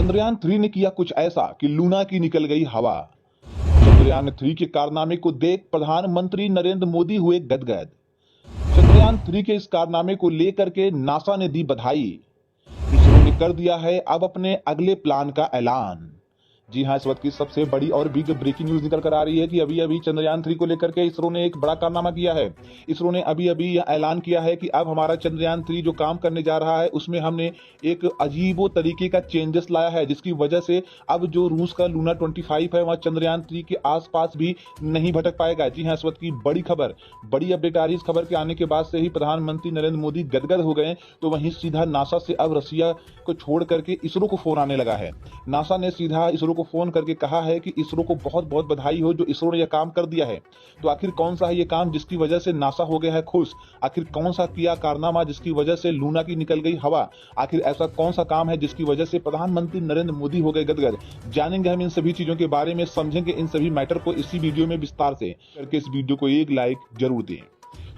चंद्रयान 3 ने किया कुछ ऐसा कि लूना की निकल गई हवा। चंद्रयान 3 के कारनामे को देख प्रधानमंत्री नरेंद्र मोदी हुए गदगद। चंद्रयान 3 के इस कारनामे को लेकर के नासा ने दी बधाई। इसरो ने कर दिया है अब अपने अगले प्लान का ऐलान। जी हां, इस वक्त की सबसे बड़ी और बिग ब्रेकिंग न्यूज निकल कर आ रही है कि अभी अभी चंद्रयान 3 को लेकर के इसरो ने एक बड़ा कारनामा किया है। इसरो ने अभी अभी यह ऐलान किया है कि अब हमारा चंद्रयान 3 जो काम करने जा रहा है उसमें हमने एक अजीबो तरीके का चेंजेस लाया है, जिसकी वजह से अब जो रूस का लूना 25 है वह चंद्रयान 3 के आसपास भी नहीं भटक पाएगा। जी हां, इस वक्त की बड़ी खबर, बड़ी अपडेट आ रही है। इस खबर के आने के बाद से ही प्रधानमंत्री नरेंद्र मोदी गदगद हो गए। तो वहीं सीधा नासा से अब रसिया को छोड़ करके इसरो को फोन आने लगा है। नासा ने सीधा इसरो को फोन करके कहा है कि इसरो को बहुत बहुत बधाई हो जो इसरो ने यह काम कर दिया है। तो आखिर कौन सा है ये काम जिसकी वजह से नासा हो गया है खुश? आखिर कौन सा किया कारनामा जिसकी वजह से लूना की निकल गई हवा? आखिर ऐसा कौन सा काम है जिसकी वजह से प्रधानमंत्री नरेंद्र मोदी हो गए गदगद? जानेंगे हम इन सभी चीजों के बारे में, समझेंगे इन सभी मैटर को इसी वीडियो में विस्तार से। करके इस वीडियो को एक लाइक जरूर दें।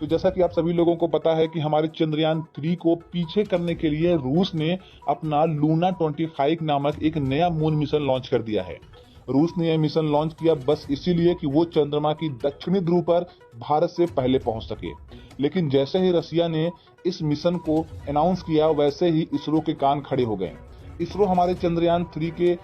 तो जैसा कि आप सभी लोगों को पता है कि हमारे चंद्रयान 3 को पीछे करने के लिए रूस ने अपना लूना 25 नामक एक नया मून मिशन लॉन्च कर दिया है। रूस ने यह मिशन लॉन्च किया बस इसीलिए कि वो चंद्रमा की दक्षिणी ध्रुव पर भारत से पहले पहुंच सके। लेकिन जैसे ही रसिया ने इस मिशन को अनाउंस किया वैसे ही इसरो के कान खड़े हो गए। इसरो हमारे चंद्रयान 3 के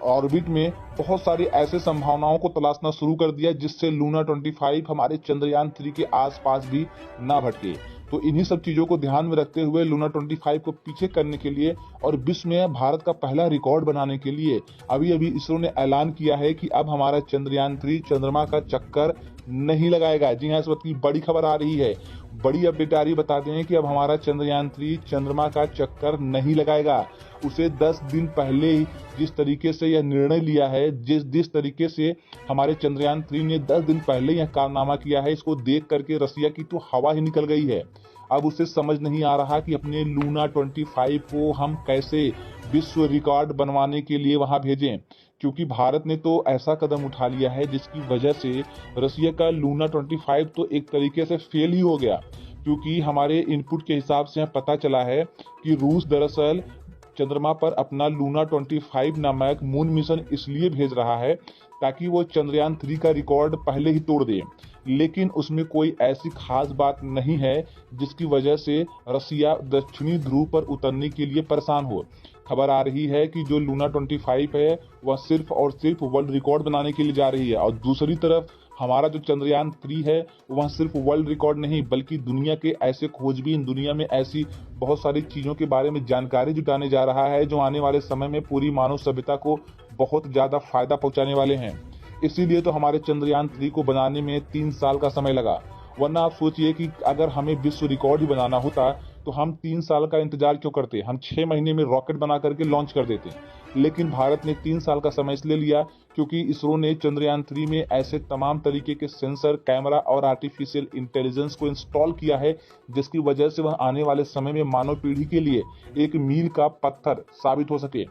ऑर्बिट में बहुत सारी ऐसे संभावनाओं को तलाशना शुरू कर दिया जिससे लूना 25 हमारे चंद्रयान 3 के आसपास भी ना भटके। तो इन्हीं सब चीजों को ध्यान में रखते हुए लूना 25 को पीछे करने के लिए और विश्व में भारत का पहला रिकॉर्ड बनाने के लिए अभी अभी इसरो ने ऐलान किया है कि अब हमारा चंद्रयान 3 चंद्रमा का चक्कर नहीं लगाएगा। जी हाँ, इस वक्त की बड़ी खबर आ रही है, बड़ी अपडेट आ रही, बता दें कि अब हमारा चंद्रयान 3 चंद्रमा का चक्कर नहीं लगाएगा। उसे 10 दिन पहले ही जिस तरीके से यह निर्णय लिया है, जिस तरीके से हमारे चंद्रयान 3 ने 10 दिन पहले यह कारनामा किया है, इसको देख करके रसिया की तो हवा ही निकल गई है। अब उसे समझ नहीं आ रहा कि अपने लूना 25 को हम कैसे विश्व रिकॉर्ड बनवाने के लिए वहां भेजें, क्योंकि भारत ने तो ऐसा कदम उठा लिया है जिसकी वजह से रसिया का लूना 25 तो एक तरीके से फेल ही हो गया। क्योंकि हमारे इनपुट के हिसाब से पता चला है कि रूस दरअसल चंद्रमा पर अपना लूना 25 नामक मून मिशन इसलिए भेज रहा है ताकि वो चंद्रयान 3 का रिकॉर्ड पहले ही तोड़ दे। लेकिन उसमें कोई ऐसी खास बात नहीं है जिसकी वजह से रसिया दक्षिणी ध्रुव पर उतरने के लिए परेशान हो। खबर आ रही है कि जो लूना 25 है वह सिर्फ और सिर्फ वर्ल्ड रिकॉर्ड बनाने के लिए जा रही है, और दूसरी तरफ हमारा जो चंद्रयान 3 है वह सिर्फ वर्ल्ड रिकॉर्ड नहीं बल्कि दुनिया के ऐसे खोजबीन, दुनिया में ऐसी बहुत सारी चीजों के बारे में जानकारी जुटाने जा रहा है जो आने वाले समय में पूरी मानव सभ्यता को बहुत ज्यादा फायदा पहुंचाने वाले हैं। इसीलिए तो हमारे चंद्रयान 3 को बनाने में 3 साल का समय लगा। वरना आप सोचिए कि अगर हमें विश्व रिकॉर्ड ही बनाना होता तो हम 3 साल का इंतजार क्यों करते, हम 6 महीने में रॉकेट बना करके लॉन्च कर देते। लेकिन भारत ने 3 साल का समय इसलिए लिया क्योंकि इसरो ने चंद्रयान 3 में ऐसे तमाम तरीके के सेंसर, कैमरा और आर्टिफिशियल इंटेलिजेंस को इंस्टॉल किया है जिसकी वजह से वह आने वाले समय में मानव पीढ़ी के लिए एक मील का पत्थर साबित हो सके।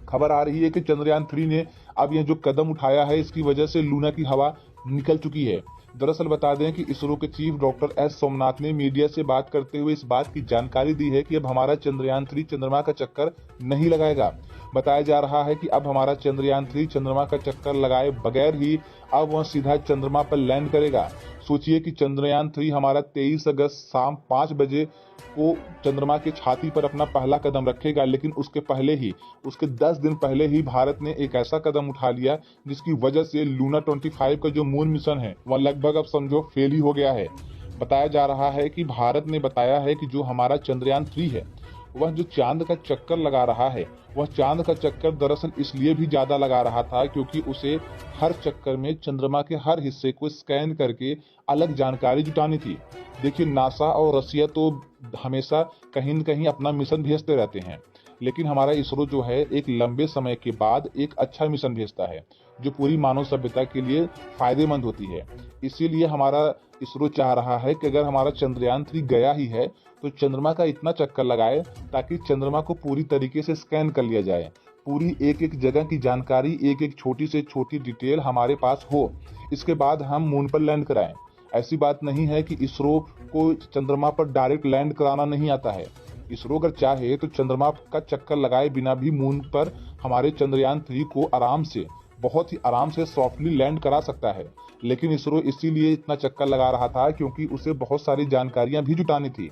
खबर आ रही है कि चंद्रयान 3 ने अब यह जो कदम उठाया है इसकी वजह से लूना की हवा निकल चुकी है। दरअसल बता दें कि इसरो के चीफ डॉक्टर एस सोमनाथ ने मीडिया से बात करते हुए इस बात की जानकारी दी है कि अब हमारा चंद्रयान 3 चंद्रमा का चक्कर नहीं लगाएगा। बताया जा रहा है कि अब हमारा चंद्रयान 3 चंद्रमा का चक्कर लगाए बगैर ही अब वह सीधा चंद्रमा पर लैंड करेगा। सोचिए कि चंद्रयान 3 हमारा 23 अगस्त शाम 5 बजे को चंद्रमा की छाती पर अपना पहला कदम रखेगा, लेकिन उसके पहले ही, उसके 10 दिन पहले ही भारत ने एक ऐसा कदम उठा लिया जिसकी वजह से लूना 25 का जो मून मिशन है वह लगभग अब समझो फेल ही हो गया है। बताया जा रहा है कि भारत ने बताया है कि जो हमारा चंद्रयान 3 है वह जो चांद का चक्कर लगा रहा है वह चांद का चक्कर दरअसल इसलिए भी ज्यादा लगा रहा था क्योंकि उसे हर चक्कर में चंद्रमा के हर हिस्से को स्कैन करके अलग जानकारी जुटानी थी। देखिए, नासा और रसिया तो हमेशा कहीं न कहीं अपना मिशन भेजते रहते हैं, लेकिन हमारा इसरो जो है एक लंबे समय के बाद एक अच्छा मिशन भेजता है जो पूरी मानव सभ्यता के लिए फायदेमंद होती है। इसीलिए हमारा इसरो चाह रहा है कि अगर हमारा चंद्रयान 3 गया ही है तो चंद्रमा का इतना चक्कर लगाए ताकि चंद्रमा को पूरी तरीके से स्कैन कर लिया जाए, पूरी एक एक जगह की जानकारी, एक एक छोटी से छोटी डिटेल हमारे पास हो। इसके बाद हम मून पर लैंड कराएं। ऐसी बात नहीं है कि इसरो को चंद्रमा पर डायरेक्ट लैंड कराना नहीं आता है। इसरो अगर चाहे तो चंद्रमा का चक्कर लगाए बिना भी मून पर हमारे चंद्रयान 3 को आराम से, बहुत ही आराम से सॉफ्टली लैंड करा सकता है। लेकिन इसरो इसीलिए इतना चक्कर लगा रहा था क्योंकि उसे बहुत सारी जानकारियां भी जुटानी थी।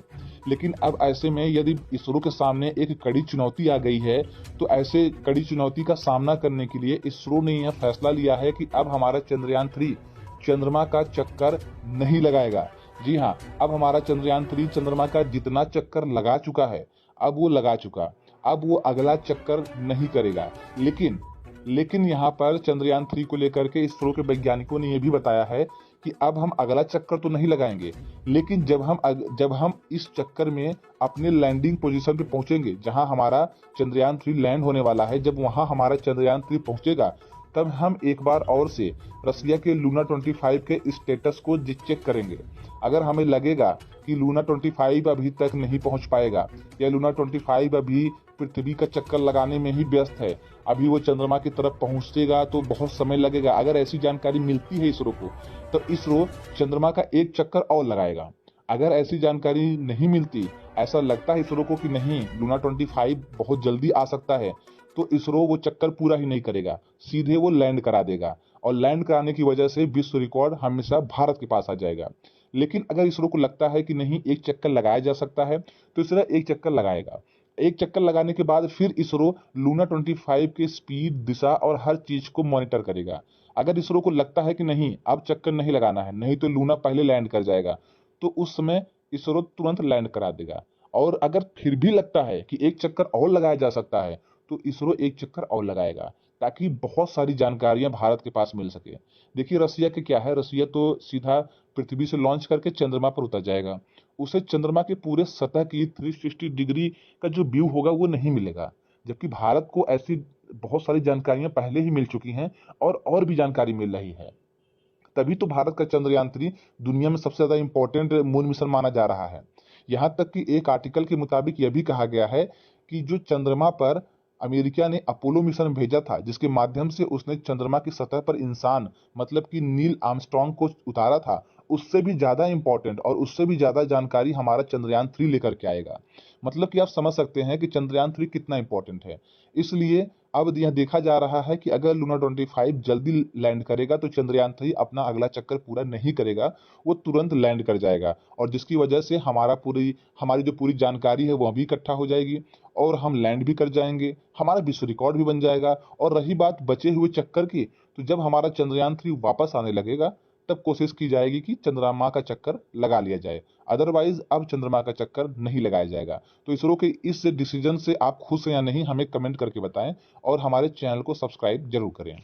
लेकिन अब ऐसे में यदि इसरो के सामने एक कड़ी चुनौती आ गई है, तो ऐसे कड़ी चुनौती का सामना करने के लिए इसरो ने यह फैसला लिया है कि अब हमारा चंद्रयान 3 चंद्रमा का चक्कर नहीं लगाएगा। जी हाँ, अब हमारा चंद्रयान 3 चंद्रमा का जितना चक्कर लगा चुका है, अब वो लगा चुका, अब वो अगला चक्कर नहीं करेगा। लेकिन यहाँ पर चंद्रयान 3 को लेकर के इसरो के वैज्ञानिकों ने यह भी बताया है कि अब हम अगला चक्कर तो नहीं लगाएंगे, लेकिन जब हम इस चक्कर में अपने लैंडिंग पोजीशन पे पहुंचेंगे, जहां हमारा चंद्रयान 3 लैंड होने वाला है, जब वहां हमारा चंद्रयान 3 पहुंचेगा, तब हम एक बार और से रसिया के लूना 25 के स्टेटस को चेक करेंगे। अगर हमें लगेगा कि लूना 25 अभी तक नहीं पहुंच पाएगा, या लूना 25 अभी पृथ्वी का चक्कर लगाने में ही व्यस्त है, अभी वो चंद्रमा की तरफ पहुंचेगा तो बहुत समय लगेगा, अगर ऐसी जानकारी मिलती है इसरो को, तो इसरो चंद्रमा का एक चक्कर और लगाएगा। अगर ऐसी जानकारी नहीं मिलती, ऐसा लगता है इसरो को कि नहीं, लूना 25 बहुत जल्दी आ सकता है, तो इसरो वो चक्कर पूरा ही नहीं करेगा, सीधे वो लैंड करा देगा, और लैंड कराने की वजह से विश्व रिकॉर्ड हमेशा भारत के पास आ जाएगा। लेकिन अगर इसरो को लगता है कि नहीं, एक चक्कर लगाया जा सकता है, तो इसरो एक चक्कर लगाएगा। एक चक्कर लगाने के बाद फिर इसरो लूना 25 की स्पीड, दिशा और हर चीज को मॉनिटर करेगा। अगर इसरो को लगता है कि नहीं, अब चक्कर नहीं लगाना है, नहीं तो लूना पहले लैंड कर जाएगा, तो उस समय इसरो तुरंत लैंड करा देगा। और अगर फिर भी लगता है कि एक चक्कर और लगाया जा सकता है, तो इसरो एक चक्कर और लगाएगा, ताकि बहुत सारी जानकारियां भारत के पास मिल सके। देखिए रसिया के क्या है, रसिया तो सीधा पृथ्वी से लॉन्च करके चंद्रमा पर उतर जाएगा, उसे चंद्रमा के पूरे सतह की 360 डिग्री का जो व्यू होगा वो नहीं मिलेगा। जबकि भारत को ऐसी बहुत सारी जानकारियां पहले ही मिल चुकी हैं, और भी जानकारी मिल रही है। तभी तो भारत का चंद्रयान 3 दुनिया में सबसे ज्यादा इंपॉर्टेंट मून मिशन माना जा रहा है। यहां तक कि एक आर्टिकल के मुताबिक यह भी कहा गया है कि जो चंद्रमा पर अमेरिका ने अपोलो मिशन भेजा था, जिसके माध्यम से उसने चंद्रमा की सतह पर इंसान, मतलब कि नील आर्मस्ट्रांग को उतारा था, उससे भी ज्यादा इंपॉर्टेंट और उससे भी ज्यादा जानकारी हमारा चंद्रयान 3 लेकर के आएगा। मतलब कि आप समझ सकते हैं कि चंद्रयान 3 कितना इंपॉर्टेंट है। इसलिए अब यह देखा जा रहा है कि अगर लूना 25 जल्दी लैंड करेगा, तो चंद्रयान 3 अपना अगला चक्कर पूरा नहीं करेगा, वो तुरंत लैंड कर जाएगा, और जिसकी वजह से हमारी जो पूरी जानकारी है वह भी इकट्ठा हो जाएगी, और हम लैंड भी कर जाएंगे, हमारा विश्व रिकॉर्ड भी बन जाएगा। और रही बात बचे हुए चक्कर की, तो जब हमारा चंद्रयान 3 वापस आने लगेगा, तब कोशिश की जाएगी कि चंद्रमा का चक्कर लगा लिया जाए। अदरवाइज अब चंद्रमा का चक्कर नहीं लगाया जाएगा। तो इसरो के इस डिसीजन से आप खुश हैं या नहीं, हमें कमेंट करके बताएं, और हमारे चैनल को सब्सक्राइब जरूर करें।